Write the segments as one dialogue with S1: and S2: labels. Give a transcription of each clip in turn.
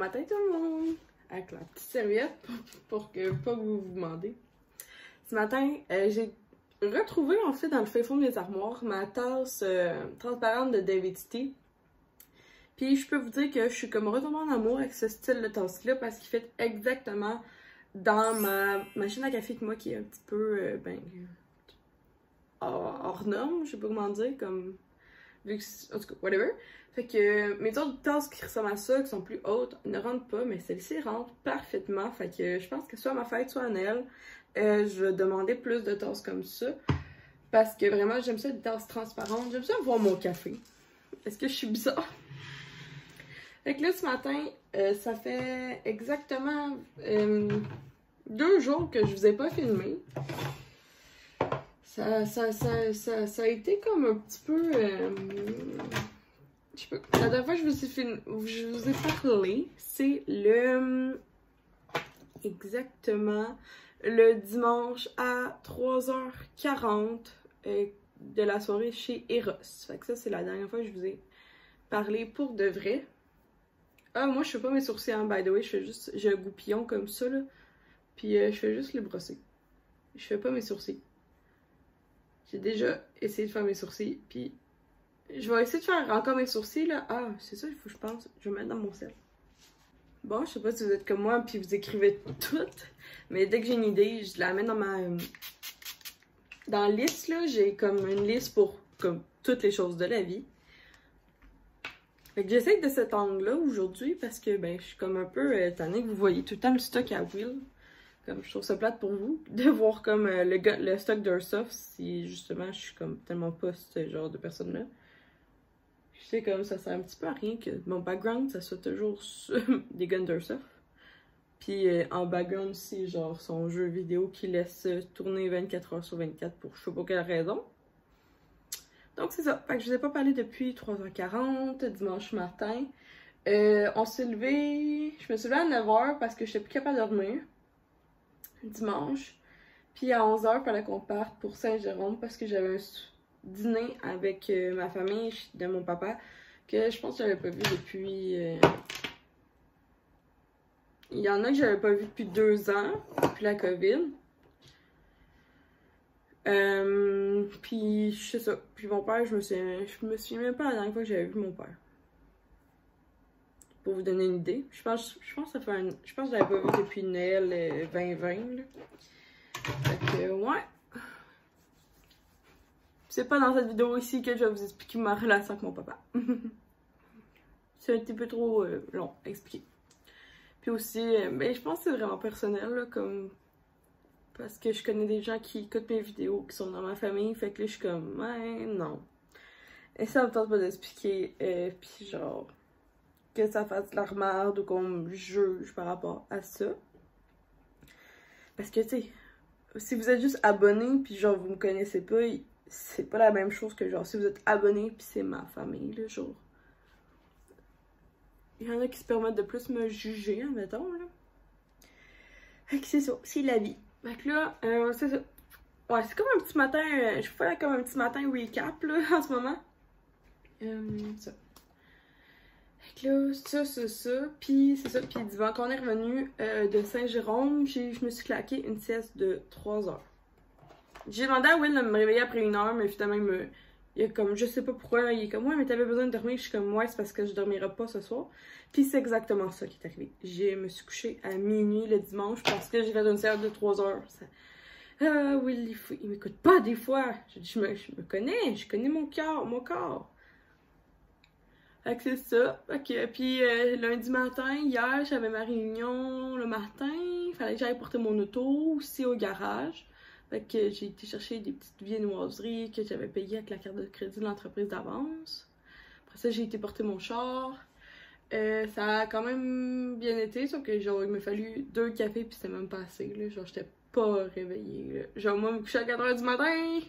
S1: matin tout le monde! Avec la petite serviette pour que pas que vous vous demandez. Ce matin, j'ai retrouvé en fait dans le fin fond des armoires ma tasse transparente de David Tea. Puis je peux vous dire que je suis comme retombée en amour avec ce style de tasse-là parce qu'il fait exactement dans ma machine à café que moi qui est un petit peu hors norme, je sais pas comment dire, comme vu que en tout cas, whatever. Fait que mes autres tasses qui ressemblent à ça, qui sont plus hautes, ne rentrent pas, mais celle-ci rentre parfaitement. Fait que je pense que soit à ma fête, soit à Noël, je vais demander plus de tasses comme ça. Parce que vraiment, j'aime ça, des tasses transparentes. J'aime ça voir mon café. Est-ce que je suis bizarre? Fait que là, ce matin, ça fait exactement 2 jours que je vous ai pas filmé. Ça a été comme un petit peu... je sais pas, la dernière fois que je vous ai parlé, c'est exactement le dimanche à 3h40 de la soirée chez Eros. Fait que ça, c'est la dernière fois que je vous ai parlé pour de vrai. Ah, moi, je fais pas mes sourcils, hein, by the way. J'ai un goupillon comme ça, là. Puis, je fais juste les brosser. Je fais pas mes sourcils. J'ai déjà essayé de faire mes sourcils, puis je vais essayer de faire encore mes sourcils, là. Ah, c'est ça, il faut que je pense. Je vais mettre dans mon sel. Bon, je sais pas si vous êtes comme moi, puis vous écrivez toutes, mais dès que j'ai une idée, je la mets dans ma... Dans la liste, là, j'ai comme une liste pour comme toutes les choses de la vie. Fait que j'essaie de cet angle-là aujourd'hui, parce que, ben, je suis comme un peu tannée que vous voyez tout le temps le stock à Will. Comme je trouve ça plate pour vous, de voir comme le stock d'Airsoft, si justement je suis comme tellement pas ce genre de personne-là. Je sais comme ça sert un petit peu à rien que mon background, ça soit toujours des guns d'Airsoft. Puis en background aussi, genre son jeu vidéo qui laisse tourner 24h/24 pour je sais pas quelle raison. Donc c'est ça, fait que je vous ai pas parlé depuis 3h40, dimanche matin. On s'est levé, je me suis levée à 9h parce que j'étais plus capable de dormir. Dimanche. Puis à 11h, il fallait qu'on parte pour Saint-Jérôme parce que j'avais un dîner avec ma famille de mon papa que je pense que j'avais pas vu depuis... Il y en a que j'avais pas vu depuis 2 ans, depuis la COVID. Puis je sais ça. Puis mon père, je me souviens même pas la dernière fois que j'avais vu mon père. Pour vous donner une idée. Je pense que ça fait je pense que je l'avais pas vu depuis Noël 2020. Là. Fait que, ouais. C'est pas dans cette vidéo ici que je vais vous expliquer ma relation avec mon papa. C'est un petit peu trop long à expliquer. Puis aussi, ben, je pense que c'est vraiment personnel, là, comme... Parce que je connais des gens qui écoutent mes vidéos, qui sont dans ma famille, fait que là, je suis comme, ouais, non. Et ça me tente pas d'expliquer, puis genre, que ça fasse de la remarde ou qu'on me juge par rapport à ça. Parce que, tu sais, si vous êtes juste abonné, puis genre, vous me connaissez pas, c'est pas la même chose que genre, si vous êtes abonné, puis c'est ma famille, là, genre. Il y en a qui se permettent de plus me juger, hein, mettons, là. Fait que c'est ça, c'est la vie. Fait que là, c'est ça. Ouais, c'est comme un petit matin, je fais comme un petit matin recap, là, en ce moment. Ça. Fait que là, c'est ça. Puis c'est ça. Puis dimanche, quand on est revenu de Saint-Jérôme, je me suis claqué une sieste de 3 heures. J'ai demandé à Will de me réveiller après 1 heure, mais finalement, il est comme, je sais pas pourquoi, il est comme, ouais, mais t'avais besoin de dormir. Je suis comme, ouais, c'est parce que je dormirai pas ce soir. Puis c'est exactement ça qui est arrivé. Je me suis couchée à minuit le dimanche parce que j'ai fait une sieste de 3 heures. Will, il m'écoute pas des fois. Je me connais, je connais mon corps. Fait que c'est ça. Ok, puis lundi matin, hier, j'avais ma réunion le matin. Il fallait que j'aille porter mon auto aussi au garage. Fait que j'ai été chercher des petites viennoiseries que j'avais payées avec la carte de crédit de l'entreprise d'avance. Après ça, j'ai été porter mon char. Ça a quand même bien été, sauf que genre, il m'a fallu 2 cafés puis c'était même pas assez. Là. Genre, j'étais pas réveillée. Là. Genre, moi, me coucher à 4h du matin,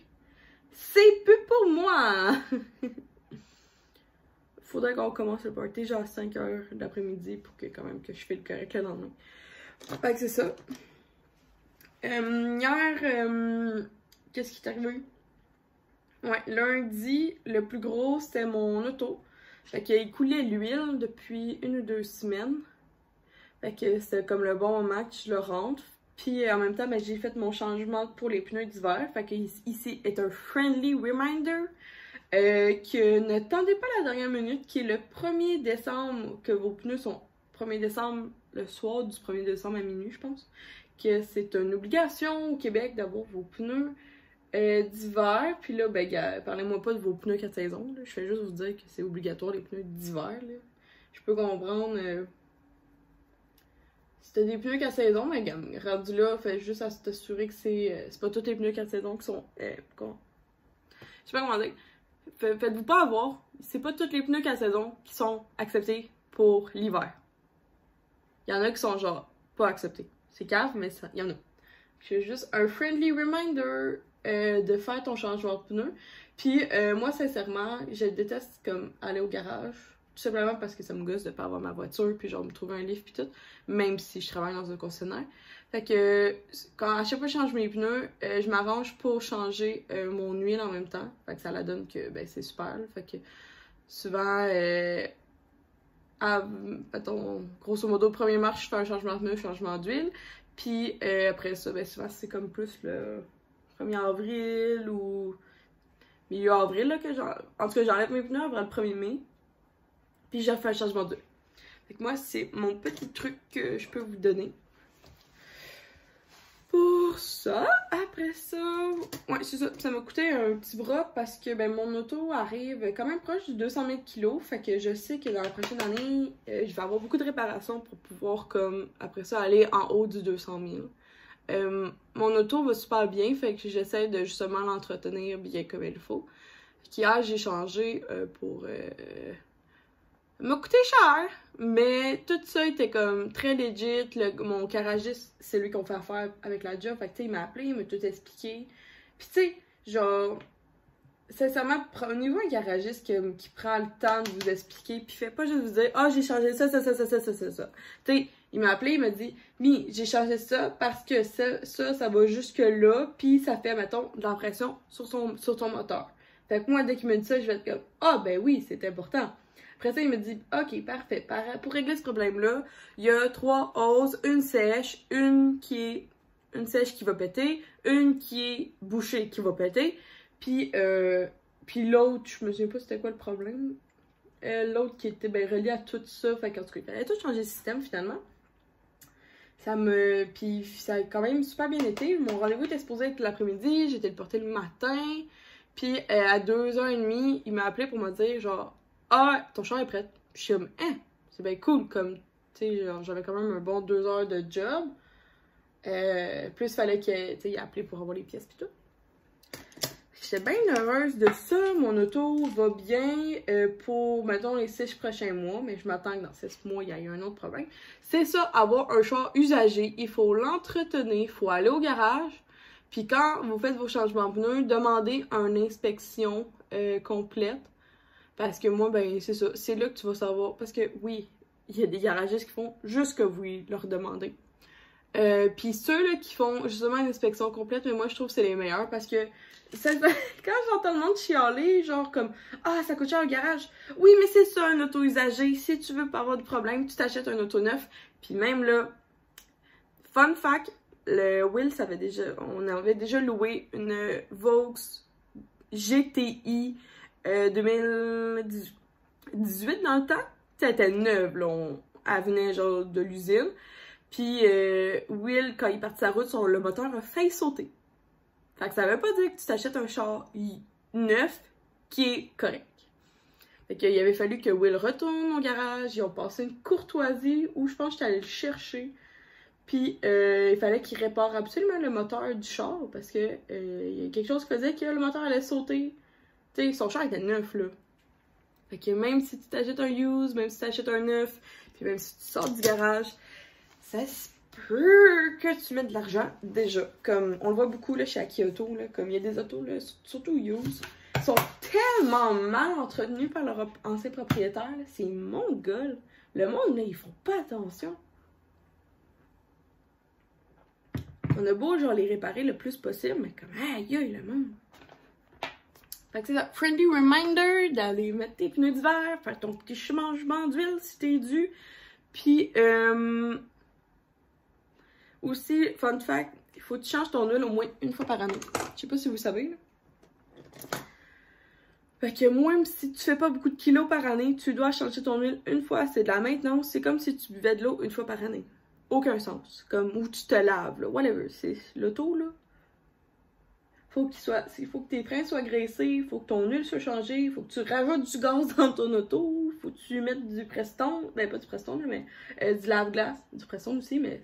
S1: c'est plus pour moi! Faudrait qu'on commence le party genre à 5h de l'après-midi pour que quand même que je file correct le lendemain. Fait que c'est ça. Hier, qu'est-ce qui est arrivé? Ouais, lundi, le plus gros, c'était mon auto. Fait qu'il coulait l'huile depuis 1 ou 2 semaines. Fait que c'était comme le bon moment que je le rentre. Puis en même temps, ben, j'ai fait mon changement pour les pneus d'hiver. Fait que ici est un friendly reminder que ne tendez pas la dernière minute, qui est le 1er décembre, que vos pneus sont 1er décembre, le soir du 1er décembre à minuit, je pense. Que c'est une obligation au Québec d'avoir vos pneus d'hiver. Puis là, ben, parlez-moi pas de vos pneus 4 saisons. Là. Je fais juste vous dire que c'est obligatoire les pneus d'hiver. Je peux comprendre. Si t'as des pneus 4 saisons, mais rendu là, fais juste à t'assurer que c'est pas tous les pneus 4 saisons qui sont. Je sais pas comment dire. Faites-vous pas avoir. C'est pas tous les pneus 4 saisons qui sont acceptés pour l'hiver. Il y en a qui sont genre pas acceptés. C'est cave, mais il y en a. C'est juste un friendly reminder de faire ton changement de pneus. Puis moi, sincèrement, je déteste comme aller au garage. Tout simplement parce que ça me gosse de pas avoir ma voiture, puis genre me trouver un livre puis tout. Même si je travaille dans un concessionnaire. Fait que à chaque fois que je change mes pneus, je m'arrange pour changer mon huile en même temps. Fait que ça la donne que ben c'est super. Là. Fait que souvent, mettons, grosso modo, 1er mars, je fais un changement de pneu, changement d'huile. Puis après ça, ben souvent c'est comme plus le 1er avril ou milieu avril là, que en tout cas j'enlève mes pneus avant le 1er mai. Puis j'ai fait un changement d'huile. Fait que moi, c'est mon petit truc que je peux vous donner. Pour ça, après ça, ouais, c'est ça. Ça m'a coûté un petit bras parce que ben, mon auto arrive quand même proche du 200 000 kg. Fait que je sais que dans la prochaine année, je vais avoir beaucoup de réparations pour pouvoir, comme, après ça, aller en haut du 200 000. Mon auto va super bien, fait que j'essaie de justement l'entretenir bien comme il faut. Hier, j'ai changé pour... Ça m'a coûté cher, mais tout ça était comme très legit. Mon garagiste, c'est lui qu'on fait affaire avec la job. Fait que tu sais, il m'a appelé, il m'a tout expliqué. Puis tu sais, genre, sincèrement, au niveau un garagiste qui prend le temps de vous expliquer, puis fait pas juste vous dire, ah, j'ai changé ça. Tu sais, il m'a appelé, il m'a dit, j'ai changé ça parce que ça va jusque-là, puis ça fait, mettons, de la pression sur ton moteur. Fait que moi, dès qu'il me dit ça, je vais être comme, ah, ben oui, c'est important. Après ça, il me dit, ok, parfait. Pour régler ce problème-là, il y a 3 hoses, une sèche, une sèche qui va péter, une qui est bouchée qui va péter, puis l'autre, je me souviens pas c'était quoi le problème. L'autre qui était ben, relié à tout ça, fait qu'en tout cas, il fallait tout changer de système finalement. Puis ça a quand même super bien été. Mon rendez-vous était supposé être l'après-midi, j'étais le porter le matin, puis à 2h30, il m'a appelé pour me dire genre, ah, ton char est prêt. Je suis comme, hein, c'est bien cool. Comme, tu sais, j'avais quand même un bon 2 heures de job. Plus, il fallait qu'il appelé pour avoir les pièces pis tout. J'étais bien heureuse de ça. Mon auto va bien pour, mettons, les 6 prochains mois. Mais je m'attends que dans 6 mois, il y a eu un autre problème. C'est ça, avoir un char usagé. Il faut l'entretenir. Il faut aller au garage. Puis quand vous faites vos changements de pneus, demandez une inspection complète. Parce que moi, ben, c'est ça. C'est là que tu vas savoir. Parce que, oui, il y a des garagistes qui font juste ce que vous leur demandez. Puis ceux-là qui font justement une inspection complète, mais moi, je trouve que c'est les meilleurs. Parce que quand j'entends le monde chialer, genre comme « Ah, ça coûte cher au garage. » Oui, mais c'est ça, un auto usagé. Si tu veux pas avoir de problème, tu t'achètes un auto neuf. Puis même là, fun fact, le Will, on avait déjà loué une Vaux GTI 2018 dans le temps. Elle était neuve, là. Elle venait genre de l'usine. Puis Will, quand il est parti sa route, le moteur a failli sauter. Fait que ça veut pas dire que tu t'achètes un char neuf qui est correct. Fait qu'il avait fallu que Will retourne au garage. Ils ont passé une courtoisie où je pense que j'étais allée le chercher. Puis il fallait qu'il répare absolument le moteur du char parce que il y a quelque chose qui faisait que le moteur allait sauter. Tu sais, son char était neuf, là. Fait que même si tu t'achètes un used, même si tu t'achètes un neuf, puis même si tu sors du garage, ça se peut que tu mettes de l'argent, déjà. Comme, on le voit beaucoup, là, chez Aki Auto, là, comme il y a des autos, là, surtout used, sont tellement mal entretenus par leur ancien propriétaire, c'est mongol. Le monde, là, ils font pas attention. On a beau, genre, les réparer le plus possible, mais comme, aïe, le monde. Fait que c'est ça, friendly reminder d'aller mettre tes pneus d'hiver, faire ton petit changement d'huile si t'es dû. Puis, Aussi, fun fact, il faut que tu changes ton huile au moins une fois par année. Je sais pas si vous savez, là. Fait que même si tu fais pas beaucoup de kilos par année, tu dois changer ton huile une fois. C'est de la maintenance. C'est comme si tu buvais de l'eau une fois par année. Aucun sens. Comme où tu te laves, là. Whatever. C'est l'auto, là. Faut que tes freins soient graissés. Il faut que ton huile soit changée. Il faut que tu rajoutes du gaz dans ton auto. Il faut que tu mettes du Preston. Ben, pas du Preston, mais du lave-glace. Du Preston aussi, mais...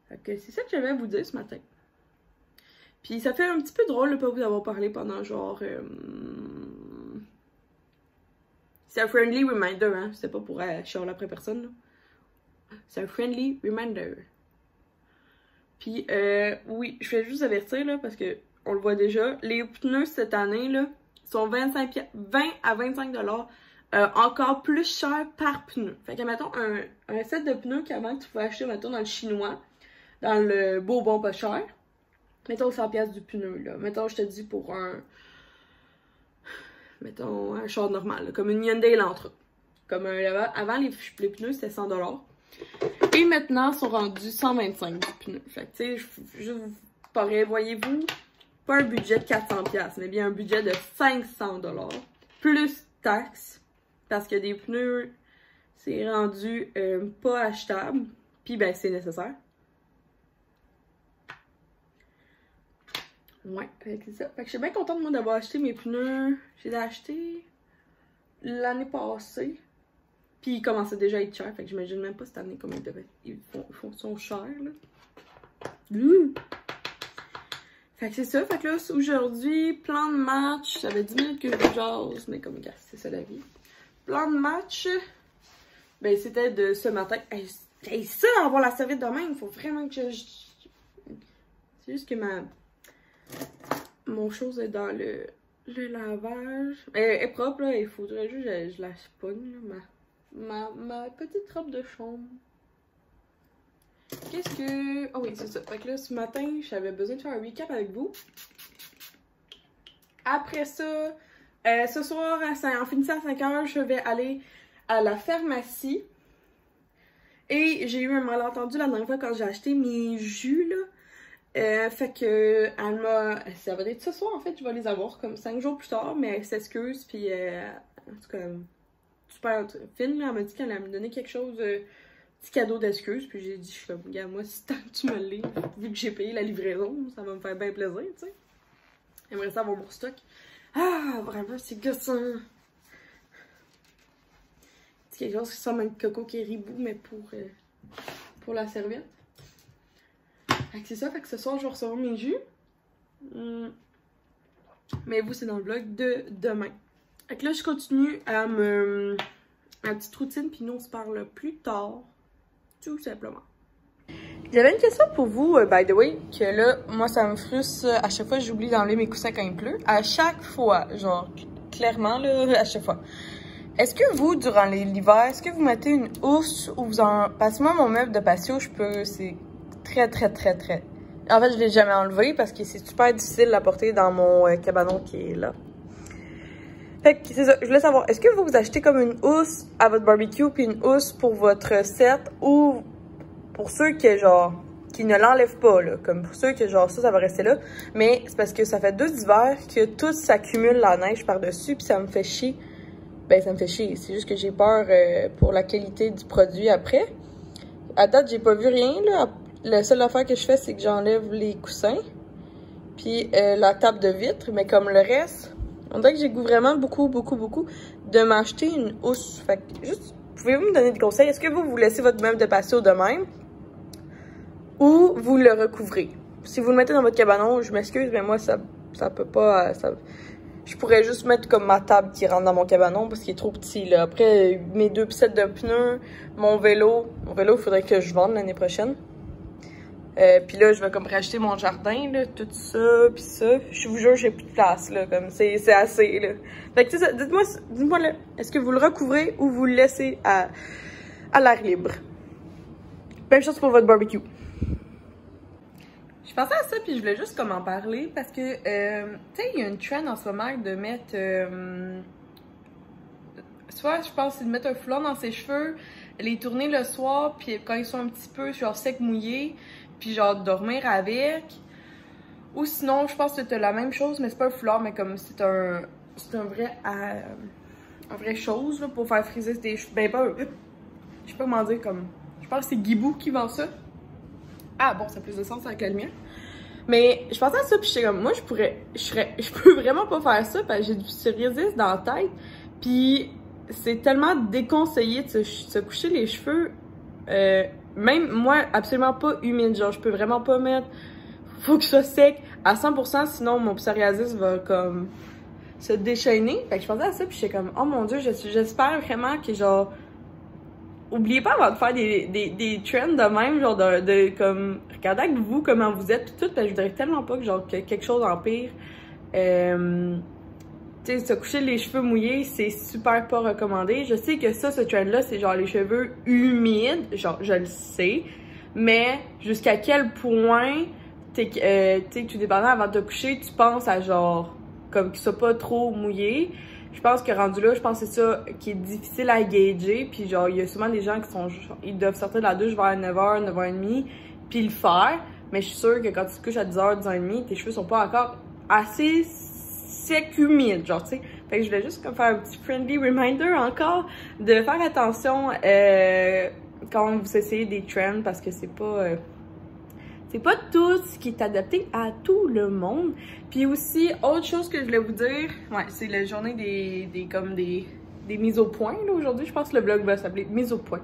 S1: Fait que c'est ça que j'avais à vous dire ce matin. Puis ça fait un petit peu drôle de pas vous avoir parlé pendant genre... C'est un friendly reminder, hein. C'est pas pour chialer après personne, là. C'est un friendly reminder. Puis, oui, je vais juste avertir, là, parce que on le voit déjà. Les pneus cette année, là, sont 20 à 25 $, encore plus cher par pneu. Fait que, mettons, un set de pneus qu'avant tu pouvais acheter, mettons, dans le chinois, dans le beau bon pas cher. Mettons 100$ du pneu, là. Mettons, je te dis pour mettons, un char normal, là, comme une Hyundai Elantra. Comme avant, les pneus, c'était 100 $. Et maintenant, ils sont rendus 125 du pneu. Fait que, tu sais, je vous parais, voyez-vous, pas un budget de 400$, mais bien un budget de 500 $. Plus taxes, parce que des pneus, c'est rendu pas achetable. Puis, ben, c'est nécessaire. Ouais, fait que c'est ça. Fait que je suis bien contente, moi, d'avoir acheté mes pneus. J'ai acheté l'année passée. Puis ils commençaient déjà à être chers. Fait que j'imagine même pas cette année comment ils sont chers, là. Fait que c'est ça. Fait que là, aujourd'hui, plan de match. Ça fait 10 minutes que je jase, mais comme, regarde, c'est ça la vie. Plan de match. Ben, c'était de ce matin. Hey, ça, avoir la serviette de même, il faut vraiment que je... C'est juste que mon chose est dans le lavage. Elle est propre, là. Il faudrait juste que je la spogne, là, ma petite robe de chambre. Qu'est-ce que... Oh oui, c'est ça. Fait que là, ce matin, j'avais besoin de faire un recap avec vous. Après ça, ce soir, en finissant à 5 h, je vais aller à la pharmacie. Et j'ai eu un malentendu la dernière fois quand j'ai acheté mes jus, là. Fait que, ça va être ce soir, en fait, je vais les avoir comme 5 jours plus tard, mais elle s'excuse, puis en tout cas... super fine, là. Elle m'a dit qu'elle allait me donner quelque chose, petit cadeau d'excuse. Puis j'ai dit, je suis comme, regarde, moi, si tant que tu me l'es, vu que j'ai payé la livraison, ça va me faire bien plaisir, tu sais. J'aimerais ça avoir mon stock. Ah, vraiment, c'est gossant. C'est quelque chose qui ressemble à un coco Kéribou, mais pour la serviette. Fait que c'est ça, fait que ce soir, je vais recevoir mes jus. Mais vous, c'est dans le vlog de demain. Fait que là, je continue à ma petite routine, puis nous, on se parle plus tard, tout simplement. J'avais une question pour vous, by the way, que là, moi, ça me frustre. À chaque fois, j'oublie d'enlever mes coussins quand il pleut. À chaque fois, genre, clairement, là, à chaque fois. Est-ce que vous, durant l'hiver, est-ce que vous mettez une housse ou vous en... Parce que moi, mon meuble de patio, c'est très... En fait, je l'ai jamais enlevé parce que c'est super difficile à porter dans mon cabanon qui est là. Fait que c'est ça, je voulais savoir, est-ce que vous achetez comme une housse à votre barbecue puis une housse pour votre set ou pour ceux qui, genre, qui ne l'enlèvent pas, là, comme pour ceux que, genre, ça va rester là, mais c'est parce que ça fait 2 hivers que tout s'accumule la neige par-dessus puis ça me fait chier. Ben, ça me fait chier, c'est juste que j'ai peur pour la qualité du produit après. À date, j'ai pas vu rien, là. La seule affaire que je fais, c'est que j'enlève les coussins puis la table de vitre, mais comme le reste... On dirait que j'ai goût vraiment beaucoup de m'acheter une housse. Fait que juste, pouvez-vous me donner des conseils? Est-ce que vous laissez votre meuble de patio de même? Ou vous le recouvrez? Si vous le mettez dans votre cabanon, je m'excuse, mais moi, ça peut pas... je pourrais juste mettre comme ma table qui rentre dans mon cabanon parce qu'il est trop petit, là. Après, mes 2 sets de pneus, mon vélo, il faudrait que je vende l'année prochaine. Puis là, je vais comme racheter mon jardin, là, tout ça, puis ça. Je vous jure, j'ai plus de place, là, comme c'est assez, là. Fait que c'est ça, dites-moi là, est-ce que vous le recouvrez ou vous le laissez à l'air libre? Même chose pour votre barbecue. Je pensais à ça, puis je voulais juste comme en parler, parce que, tu sais, il y a une trend en ce moment de mettre... soit, je pense, c'est de mettre un foulard dans ses cheveux, les tourner le soir, puis quand ils sont un petit peu genre secs mouillés, puis genre dormir avec. Ou sinon, je pense que t'as la même chose, mais c'est pas un foulard, mais comme c'est un vrai chose là, pour faire friser tes cheveux. Ben pas, je sais pas comment dire, comme, je pense que c'est Guibou qui vend ça. Ah bon, ça a plus de sens avec la lumière. Mais je pensais à ça, puis j'étais comme, moi je peux vraiment pas faire ça, parce que j'ai du psoriasis dans la tête, puis c'est tellement déconseillé de se coucher les cheveux, même moi, absolument pas humide, genre je peux vraiment pas mettre, faut que ça sec à 100%, sinon mon psoriasis va comme se déchaîner. Fait que je pensais à ça, puis j'étais comme, oh mon dieu, j'espère vraiment que genre, oubliez pas avant de faire des trends de même, genre de comme, regardez avec vous comment vous êtes, tout, parce que je voudrais tellement pas que genre que quelque chose empire. Tu sais, se coucher les cheveux mouillés, c'est super pas recommandé. Je sais que ça, ce trend-là, c'est genre les cheveux humides, genre je le sais, mais jusqu'à quel point, tu sais, tout dépendant, avant de te coucher, tu penses à genre, comme qu'il soit pas trop mouillé. Je pense que rendu là, je pense que c'est ça qui est difficile à gager. Puis genre, il y a souvent des gens qui sont, ils doivent sortir de la douche vers 9h, 9h30, puis le faire. Mais je suis sûre que quand tu te couches à 10h, 10h30, tes cheveux sont pas encore assez secs, humides, genre, tu sais. Fait que je voulais juste comme faire un petit friendly reminder encore de faire attention quand vous essayez des trends, parce que c'est pas tout ce qui est adapté à tout le monde. Puis aussi, autre chose que je voulais vous dire, ouais, c'est la journée des mises au point, là, aujourd'hui. Je pense que le vlog va s'appeler « Mise au point ».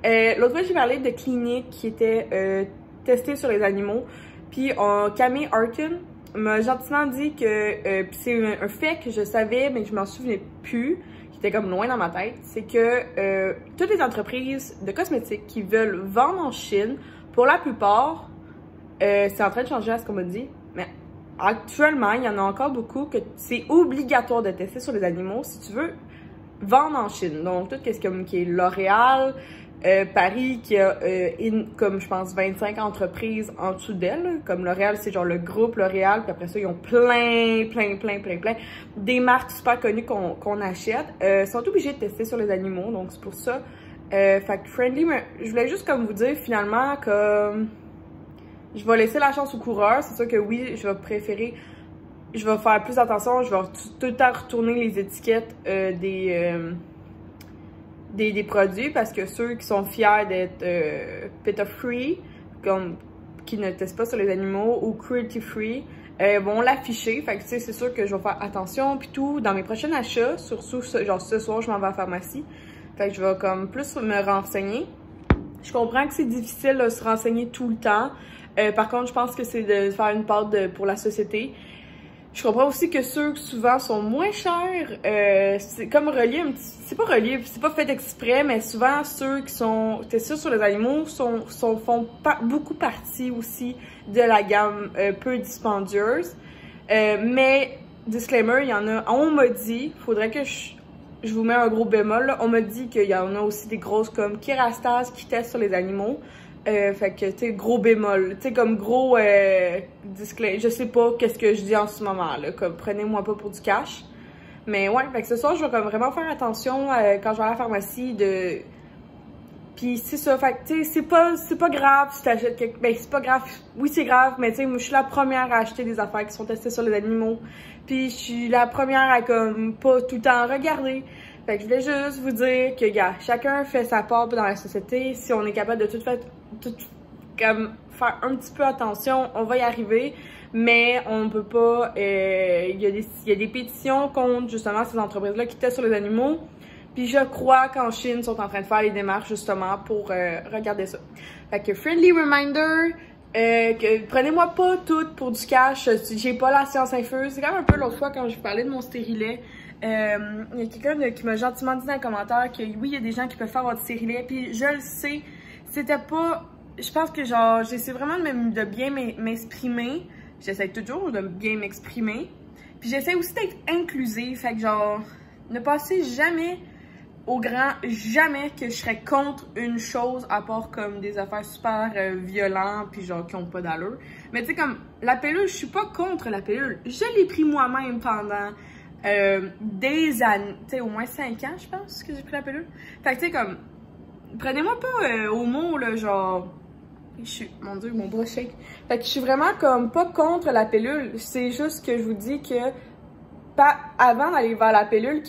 S1: L'autre fois, j'ai parlé de cliniques qui étaient testées sur les animaux. Puis Camille Arkin m'a gentiment dit que, puis c'est un fait que je savais, mais que je m'en souvenais plus, qui était comme loin dans ma tête, c'est que toutes les entreprises de cosmétiques qui veulent vendre en Chine, pour la plupart, c'est en train de changer à ce qu'on m'a dit, mais actuellement, il y en a encore beaucoup que c'est obligatoire de tester sur les animaux si tu veux vendre en Chine. Donc, tout ce qui est L'Oréal, Paris, qui a comme je pense 25 entreprises en dessous d'elle. Comme L'Oréal, c'est genre le groupe L'Oréal, puis après ça, ils ont plein des marques super connues qu'on achète. Sont obligés de tester sur les animaux, donc c'est pour ça. Fait que friendly, mais je voulais juste comme vous dire finalement que je vais laisser la chance aux coureurs. C'est sûr que oui, je vais faire plus attention. Je vais tout le temps retourner les étiquettes des produits, parce que ceux qui sont fiers d'être PETA-free, comme qui ne testent pas sur les animaux, ou cruelty-free, vont l'afficher. Fait que tu sais, c'est sûr que je vais faire attention puis tout dans mes prochains achats. Surtout, genre ce soir, je m'en vais à la pharmacie. Fait que je vais comme plus me renseigner. Je comprends que c'est difficile de se renseigner tout le temps. Par contre, je pense que c'est de faire une part pour la société. Je comprends aussi que ceux qui souvent sont moins chers, c'est comme relié un petit... C'est pas relié, c'est pas fait exprès, mais souvent ceux qui sont testés sur les animaux font beaucoup partie aussi de la gamme peu dispendieuse. Mais, disclaimer, il y en a... On m'a dit, faudrait que je vous mets un gros bémol, là. On m'a dit qu'il y en a aussi des grosses comme Kerastase qui testent sur les animaux. Fait que, tu sais, gros bémol. Tu sais, comme gros disclaimer. Je sais pas qu'est-ce que je dis en ce moment, là. Comme, prenez-moi pas pour du cash. Mais ouais, fait que ce soir, je vais comme vraiment faire attention quand je vais à la pharmacie de... Puis c'est ça, fait que, tu sais, c'est pas grave si t'achètes quelque... Ben, c'est pas grave. Oui, c'est grave, mais tu sais, moi, je suis la première à acheter des affaires qui sont testées sur les animaux. Puis je suis la première à, comme, pas tout le temps regarder. Fait que je voulais juste vous dire que, gars, chacun fait sa part dans la société. Si on est capable de tout comme, faire un petit peu attention, on va y arriver. Mais on peut pas... Il y a des pétitions contre, justement, ces entreprises-là qui testent sur les animaux. Puis je crois qu'en Chine, ils sont en train de faire les démarches, justement, pour regarder ça. Fait que, friendly reminder... que prenez-moi pas tout pour du cash, j'ai pas la science infuse. C'est quand même un peu l'autre fois quand je parlais de mon stérilet. Il y a quelqu'un qui m'a gentiment dit dans les commentaires que oui, il y a des gens qui peuvent faire votre stérilet, puis je le sais, c'était pas... Je pense que genre, j'essaie vraiment de bien m'exprimer. J'essaie toujours de bien m'exprimer. Puis j'essaie aussi d'être inclusive, fait que genre, ne passez jamais au grand jamais que je serais contre une chose à part comme des affaires super violentes puis genre qui ont pas d'allure. Mais tu sais comme la pilule, je suis pas contre la pilule. Je l'ai pris moi-même pendant des années, tu sais au moins 5 ans je pense que j'ai pris la pilule. Fait que tu sais comme prenez-moi pas au mot, là, genre... Mon Dieu, mon bras shake. Fait que je suis vraiment comme pas contre la pilule. C'est juste que je vous dis que avant d'aller vers la pilule,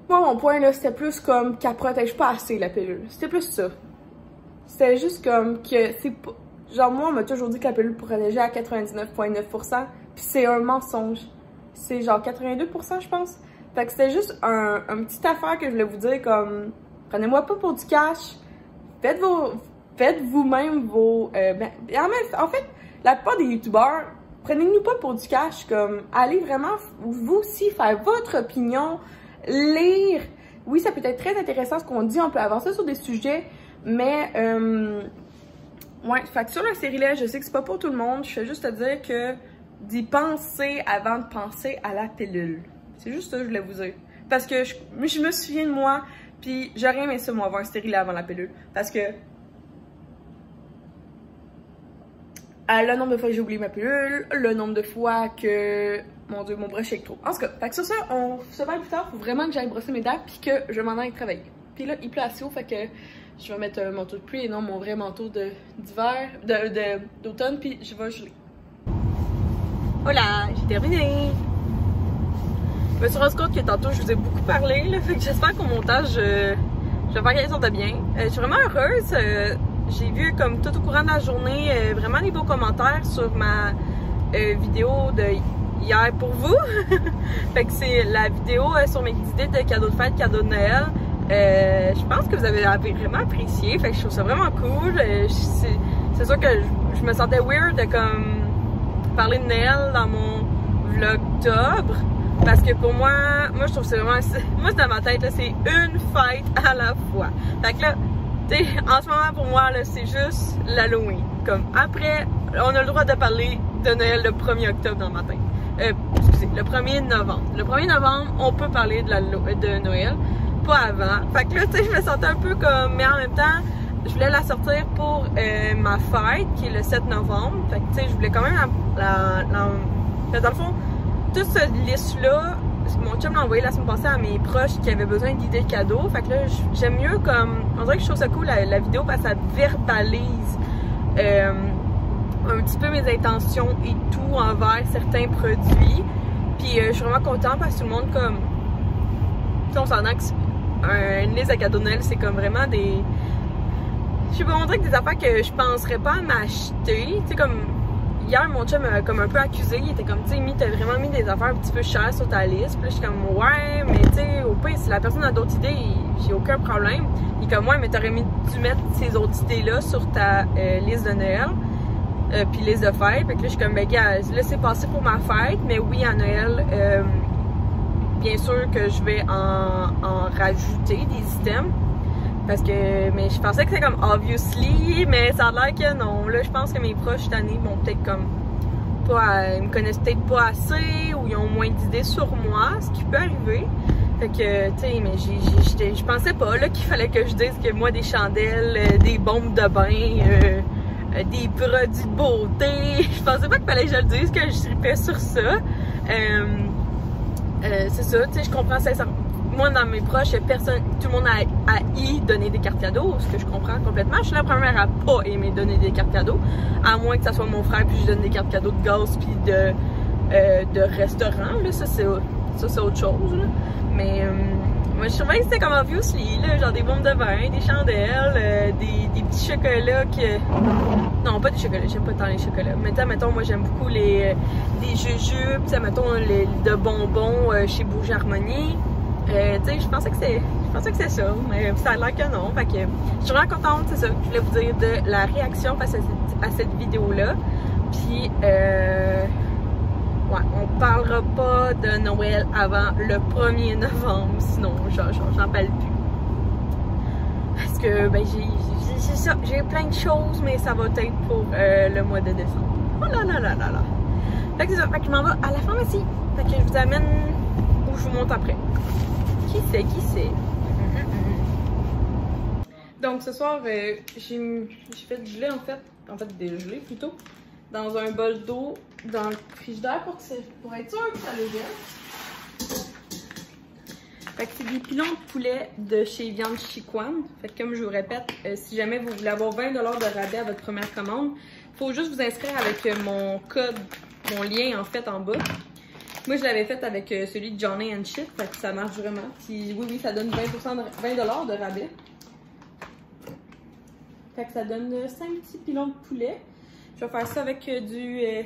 S1: moi, mon point, là, c'était plus comme qu'elle protège pas assez, la pilule. C'était plus ça. C'était juste comme que c'est pas... Genre, moi, on m'a toujours dit que la pilule protégeait à 99,9%, puis c'est un mensonge. C'est genre 82%, je pense. Fait que c'était juste un petit affaire que je voulais vous dire, comme... Prenez-moi pas pour du cash. Faites vous-même vos... en fait, la plupart des youtubeurs, prenez-nous pas pour du cash, comme... Allez vraiment, vous aussi, faire votre opinion... Lire, oui, ça peut être très intéressant ce qu'on dit, on peut avancer sur des sujets, mais ouais, fait que sur la série-là, je sais que c'est pas pour tout le monde, je fais juste te dire que d'y penser avant de penser à la pilule. C'est juste ça que je voulais vous dire. Parce que je me souviens de moi, puis j'aurais aimé ça, moi, avoir une série-là avant la pilule. Parce que le nombre de fois que j'ai oublié ma pilule, le nombre de fois que... Mon Dieu, mon bras shake trop. En tout cas, fait que sur ça, on se parle plus tard. Faut vraiment que j'aille brosser mes dents puis que je m'en aille travailler. Puis là, il pleut assez haut, fait que je vais mettre un manteau de pluie et non mon vrai manteau d'hiver, d'automne, puis je vais geler. Voilà, j'ai terminé. Je me suis rendu compte que tantôt, je vous ai beaucoup parlé, là, fait que j'espère qu'au montage, je vais faire quelque chose de bien. Je suis vraiment heureuse. J'ai vu, comme tout au courant de la journée, vraiment des beaux commentaires sur ma vidéo de hier pour vous. Fait que c'est la vidéo sur mes idées de cadeaux de fête, cadeaux de Noël. Je pense que vous avez vraiment apprécié. Fait que je trouve ça vraiment cool. C'est sûr que je me sentais weird de comme parler de Noël dans mon vlog d'octobre. Parce que pour moi je trouve que c'est vraiment... Moi, dans ma tête, c'est une fête à la fois. Fait que là, tu sais, en ce moment, pour moi, c'est juste l'Halloween. Comme après, on a le droit de parler de Noël le 1er octobre dans ma tête. Excusez, le 1er novembre. Le 1er novembre, on peut parler de Noël, pas avant. Fait que là, tu sais, je me sentais un peu comme... Mais en même temps, je voulais la sortir pour ma fête, qui est le 7 novembre. Fait que, tu sais, je voulais quand même dans le fond, toute cette liste-là, mon chum l'a envoyé la semaine passée à mes proches qui avaient besoin d'idées de cadeaux. Fait que là, j'aime mieux comme... On dirait que je trouve ça cool, la vidéo, parce que ça verbalise... un petit peu mes intentions et tout envers certains produits. Puis je suis vraiment contente parce que tout le monde comme... Tu sais, on s'entend que une liste de cadeaux de Noël, c'est comme vraiment des... Je sais pas, on dirait que des affaires que je penserais pas à m'acheter. Tu sais, comme... Hier, mon chum m'a comme un peu accusé. Il était comme, tu sais, t'as vraiment mis des affaires un petit peu chères sur ta liste. Puis là, je suis comme, ouais, mais tu sais, au pire, si la personne a d'autres idées, j'ai aucun problème. Il est comme, ouais, mais t'aurais dû mettre ces autres idées-là sur ta liste de Noël. Puis liste de fête. Fait que là, je suis comme, ben, gars, là, c'est passé pour ma fête. Mais oui, à Noël, bien sûr que je vais en rajouter des items. Parce que, mais je pensais que c'était comme obviously, mais ça a l'air que non. Là, je pense que mes proches cette année vont peut-être comme pas, ils me connaissent peut-être pas assez ou ils ont moins d'idées sur moi, ce qui peut arriver. Fait que, tu sais, mais je pensais pas là qu'il fallait que je dise que moi, des chandelles, des bombes de bain, des produits de beauté. Je pensais pas qu'il fallait que je le dise, que je tripais sur ça. C'est ça, tu sais, je comprends sincèrement. Moi, dans mes proches, personne, tout le monde a donner des cartes cadeaux, ce que je comprends complètement. Je suis la première à pas aimer donner des cartes cadeaux, à moins que ça soit mon frère puis je donne des cartes cadeaux de gaz puis de restaurant. Là, ça c'est autre chose. Là. Mais moi, je trouvais que c'était comme obviously, là, genre des bombes de vin, des chandelles, des petits chocolats que... Non, pas des chocolats, j'aime pas tant les chocolats. Mettons, moi j'aime beaucoup des jujubes, mettons de bonbons chez Bougie Harmonie. Tu sais, je pensais que c'est ça, mais ça a l'air que non. Fait que je suis vraiment contente, c'est ça. Je voulais vous dire de la réaction face à cette vidéo-là. Puis, ouais, on parlera pas de Noël avant le 1er novembre, sinon j'en parle plus. Parce que, ben, c'est ça, j'ai plein de choses, mais ça va être pour le mois de décembre. Oh là là là là là. Fait que c'est ça, fait que je m'en vais à la pharmacie. Fait que je vous amène où je vous montre après. Qui c'est? Donc ce soir, j'ai fait du gelé en fait des gelées plutôt, dans un bol d'eau dans le frigidaire pour être sûr que ça le gèle. Fait que c'est des pilons de poulet de chez Viande Chicoine. Fait que comme je vous répète, si jamais vous voulez avoir 20 $ de rabais à votre première commande, il faut juste vous inscrire avec mon code, mon lien en fait en bas. Moi je l'avais fait avec celui de Johnny and Shit, fait que ça marche vraiment. Puis oui, ça donne 20 $, de rabais. Fait que ça donne 5 petits pilons de poulet. Je vais faire ça avec des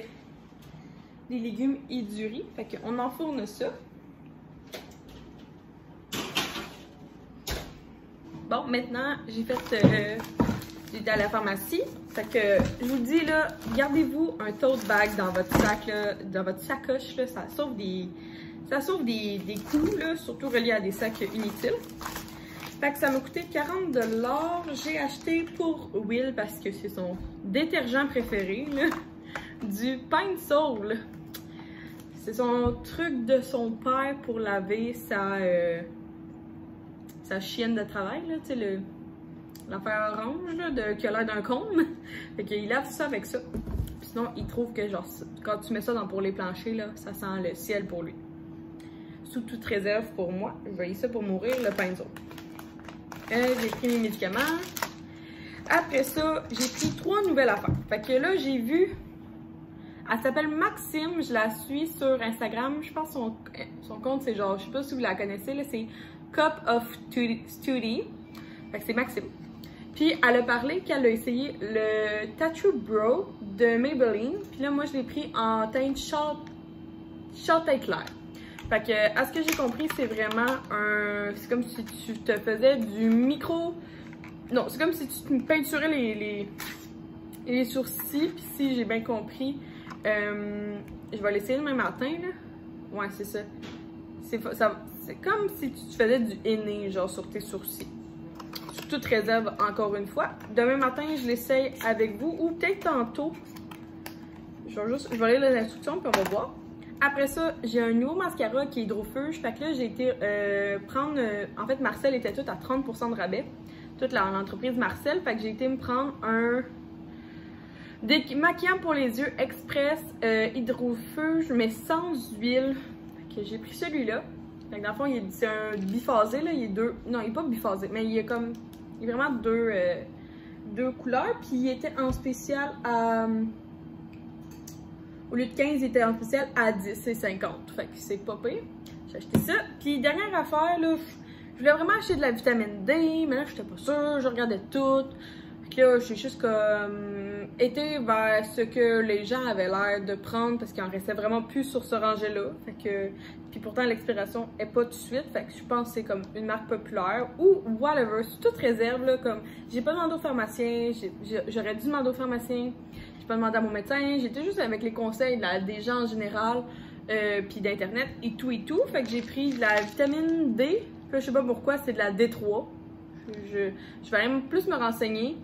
S1: légumes et du riz. Fait qu'on enfourne ça. Bon, maintenant, j'étais à la pharmacie. Fait que, je vous dis, là, gardez-vous un tote bag dans votre sac, là, dans votre sacoche, là. Ça sauve des coûts, là, surtout reliés à des sacs inutiles. Fait que ça m'a coûté 40 $. J'ai acheté pour Will, parce que c'est son détergent préféré, là, du Pine Sol. C'est son truc de son père pour laver sa chienne de travail, là, tu sais, l'affaire orange, là, qui a l'air d'un cône. Fait qu'il lave ça avec ça. Puis sinon, il trouve que, genre, quand tu mets ça pour les planchers, là, ça sent le ciel pour lui. Sous toute réserve pour moi, je vais y ça pour mourir, le Pine Sol. J'ai pris mes médicaments. Après ça, j'ai pris 3 nouvelles affaires. Fait que là, j'ai vu... Elle s'appelle Maxime, je la suis sur Instagram. Je pense que son compte, c'est genre, je sais pas si vous la connaissez, là, c'est Cup of Study. Fait que c'est Maxime. Puis elle a parlé qu'elle a essayé le Tattoo Bro de Maybelline. Puis là, moi, je l'ai pris en teinte châtain clair. Fait que, à ce que j'ai compris, c'est vraiment un... C'est comme si tu te faisais du micro... Non, c'est comme si tu te peinturais les sourcils. Puis si j'ai bien compris, je vais l'essayer demain matin, là. Ouais, c'est ça. C'est comme si tu faisais du henné, genre, sur tes sourcils. Sous toute réserve, encore une fois. Demain matin, je l'essaye avec vous. Ou peut-être tantôt. Je vais lire les instructions, puis on va voir. Après ça, j'ai un nouveau mascara qui est Hydrofuge. Fait que là, j'ai été prendre... en fait, Marcel était tout à 30 % de rabais. Toute l'entreprise Marcel. Fait que j'ai été me prendre un démaquillant pour les yeux express Hydrofuge, mais sans huile. Fait que j'ai pris celui-là. Fait que dans le fond, c'est un biphasé, là. Il est deux... Non, il est pas biphasé, mais il est comme... Il est vraiment deux couleurs. Puis il était en spécial à... Au lieu de 15, il était en spécial à 10 et 50. Fait que c'est pas pire. J'ai acheté ça. Puis dernière affaire, là, je voulais vraiment acheter de la vitamine D, mais là, j'étais pas sûre. Je regardais tout. Fait que là, j'ai juste comme été vers ce que les gens avaient l'air de prendre parce qu'il en restait vraiment plus sur ce rangé-là. Fait que... Puis pourtant, l'expiration est pas tout de suite. Fait que je pense que c'est comme une marque populaire ou whatever. C'est toute réserve, là. Comme j'ai pas demandé au pharmacien. J'aurais dû demander au pharmacien. J'ai pas demandé à mon médecin, j'étais juste avec les conseils des gens en général, puis d'internet et tout. Fait que j'ai pris de la vitamine D, puis je sais pas pourquoi, c'est de la D3. Je vais même plus me renseigner,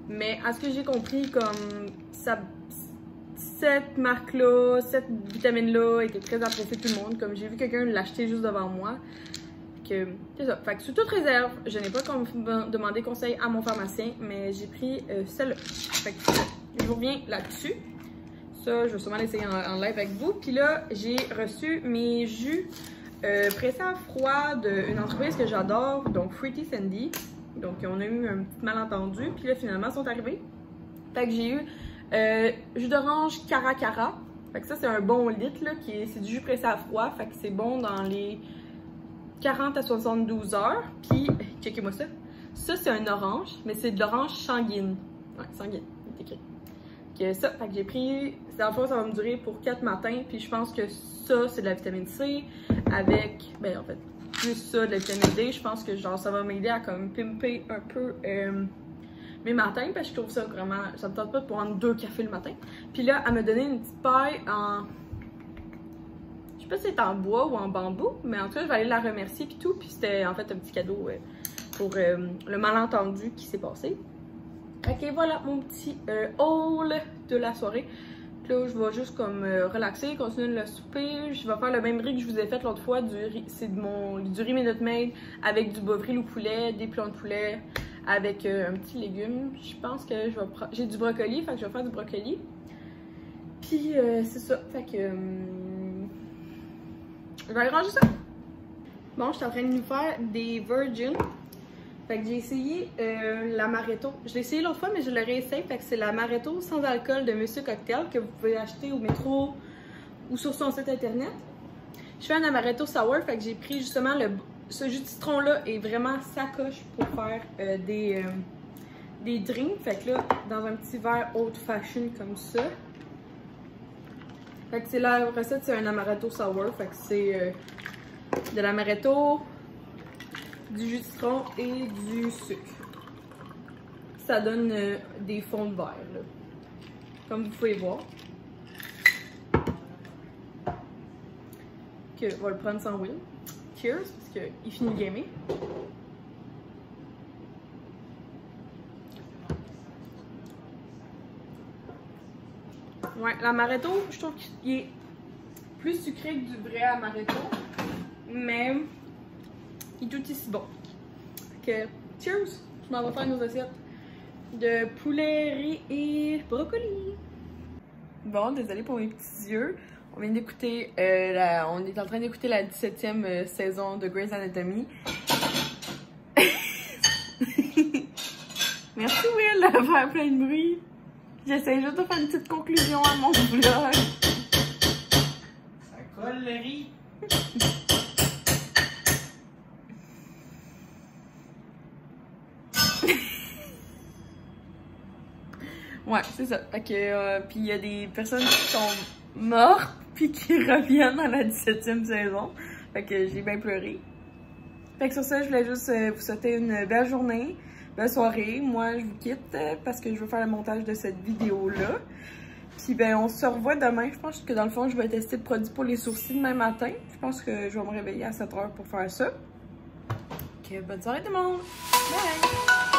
S1: mais à ce que j'ai compris, comme cette marque-là, cette vitamine-là était très appréciée de tout le monde, comme j'ai vu quelqu'un l'acheter juste devant moi. C'est ça. Fait que sous toute réserve, je n'ai pas demandé conseil à mon pharmacien, mais j'ai pris celle-là. Fait que je vous reviens là-dessus. Ça, je vais sûrement l'essayer en live avec vous. Puis là, j'ai reçu mes jus pressés à froid d'une entreprise que j'adore, donc Fruity Sandy. Donc, on a eu un petit malentendu. Puis là, finalement, ils sont arrivés. Fait que j'ai eu jus d'orange Cara Cara. Fait que ça, c'est un bon litre, là, c'est du jus pressé à froid. Fait que c'est bon dans les 40 à 72 heures. Puis, checkez-moi ça. Ça, c'est un orange, mais c'est de l'orange sanguine. Ouais, sanguine, c'est écrit. Que ça, fait que j'ai pris, dans le fond, ça va me durer pour 4 matins. Puis je pense que ça, c'est de la vitamine C avec, ben en fait, plus ça, de la vitamine D. Je pense que genre, ça va m'aider à comme pimper un peu mes matins. Parce que je trouve ça vraiment, ça me tente pas de prendre 2 cafés le matin. Puis là, elle m'a donné une petite paille en... Je sais pas si c'est en bois ou en bambou, mais en tout cas, je vais aller la remercier puis tout. Puis c'était en fait un petit cadeau pour le malentendu qui s'est passé. Ok, voilà mon petit haul de la soirée. Puis là, je vais juste comme relaxer, continuer de le souper. Je vais faire le même riz que je vous ai fait l'autre fois. C'est du riz Minute Maid avec du bovril au poulet, des plans de poulet, avec un petit légume. Je pense que je vais prendre... J'ai du brocoli, fait que je vais faire du brocoli. Puis c'est ça, fait que... je vais aller ranger ça. Bon, je suis en train de nous faire des Virgin. Fait que j'ai essayé l'amaretto. Je l'ai essayé l'autre fois, mais je le réessaye. Fait que c'est l'amaretto sans alcool de Monsieur Cocktail que vous pouvez acheter au métro ou sur son site internet. Je fais un amaretto sour. Fait que j'ai pris justement ce jus de citron-là est vraiment sacoche pour faire des drinks. Fait que là, dans un petit verre old fashion comme ça. Fait que c'est la recette, c'est un amaretto sour. Fait que c'est de l'amaretto, du jus de citron et du sucre. Ça donne des fonds de verre, là. Comme vous pouvez voir. Que je vais le prendre sans Will. Cheers, parce qu'il finit de gamer. Ouais, l'amaretto, je trouve qu'il est plus sucré que du vrai amaretto, mais il est tout aussi bon. Fait que, cheers! Je m'en vais faire nos assiettes de poulet, riz et brocoli. Bon, désolé pour mes petits yeux. On vient d'écouter, on est en train d'écouter la 17e saison de Grey's Anatomy. Merci Will de faire plein de bruit. J'essaie juste de faire une petite conclusion à mon vlog.
S2: Ça colle le riz.
S1: Ouais, c'est ça. Fait que, puis il y a des personnes qui sont mortes puis qui reviennent dans la 17e saison. Fait que j'ai bien pleuré. Fait que sur ça, je voulais juste vous souhaiter une belle journée, belle soirée. Moi, je vous quitte parce que je veux faire le montage de cette vidéo-là. Puis ben, on se revoit demain. Je pense que dans le fond, je vais tester le produit pour les sourcils demain matin. Je pense que je vais me réveiller à 7 h pour faire ça. Ok, bonne soirée tout le monde! Bye!